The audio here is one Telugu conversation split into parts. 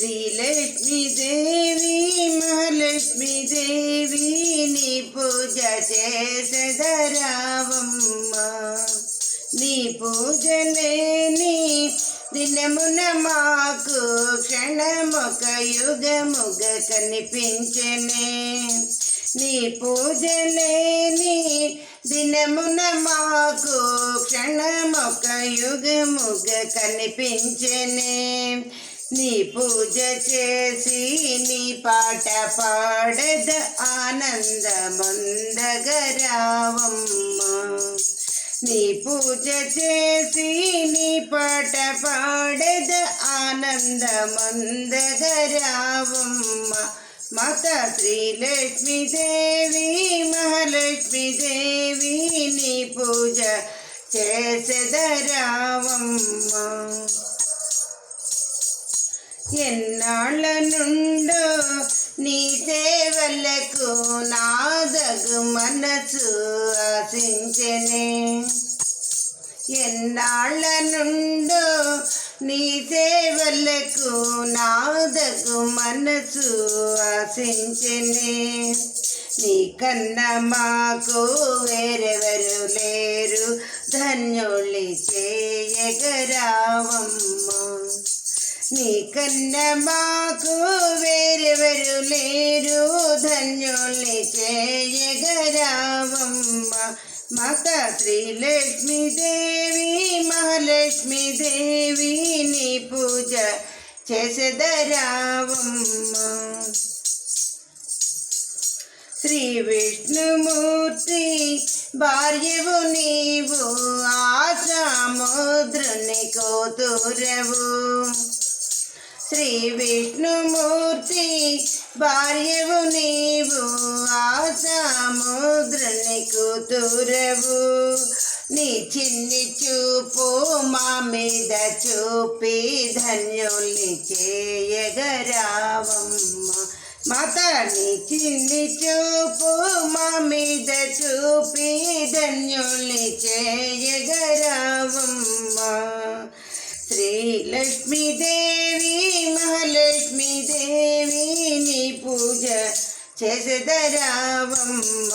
శ్రీలక్ష్మీదేవి మహాలక్ష్మీదేవి నీ పూజ చేసెదరావమ్మ. నీ పూజలేని దినమున మాకు క్షణమొక యుగముగ కనిపించెనే. నీ పూజలేని దినమున మాకు క్షణమొక యుగముగ కనిపించెనే. నీ పూజ చేసి నీ పాట పాడెద ఆనందమందగరావమ్మ. నీ పూజ చేసి నీ పాట పాడెద ఆనందమందగరావమ్మ. మాతా శ్రీలక్ష్మీదేవి మహాలక్ష్మీదేవి నీ పూజ చేసెదరావమ్మ. ఎన్నాళ్ళ నుండో నీ సేవలకు నాదగు మనసు ఆశించెనే. ఎన్నాళ్ళ నుండో నీ సేవలకు నాదగు మనసు ఆశించెనే. నీ కన్న మాకు వేరెవరు లేరు ధన్యులి చేయగరావమ్మ. నీ కన్న మాకు వేరెవరు లేరు ధన్యుల్ని చేయగరావమ్మ. మాతా శ్రీలక్ష్మీదేవి మహాలక్ష్మీదేవి నీ పూజ చేసెదరావమ్మ. శ్రీ విష్ణుమూర్తి భార్యవు నీవు ఆసాముద్రుని కూతురవు. శ్రీ విష్ణుమూర్తి భార్యవు నీవు ఆసాముద్రుని కూతురవు. నీ చిన్ని చూపు మా మీద చూపి ధన్యుల్ని చేయగరావమ్మ. మాతా నీ చిన్ని చూపు మా మీద చూపి ధన్యుల్ని చేయగరావమ్మ. శ్రీలక్ష్మీదేవి మహాలక్ష్మీదేవి నీ పూజ చేసెదరావమ్మ.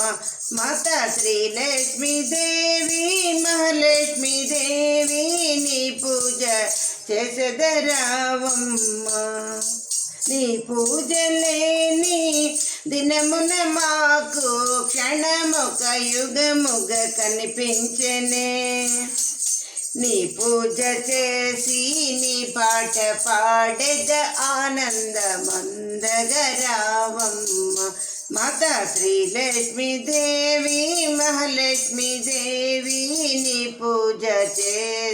మాతా శ్రీలక్ష్మీదేవి మహాలక్ష్మీదేవి నీ పూజ చేసెదరావమ్మ. నీ పూజలేని దినమున మాకు క్షణమొక యుగముగ కనిపించెనే. నీ పూజ చేసి నీ పాట పాడెద ఆనందమందగరావమ్మ. మాతా శ్రీలక్ష్మీదేవి మహాలక్ష్మీదేవి నీ పూజ చేసెదరావమ్మ.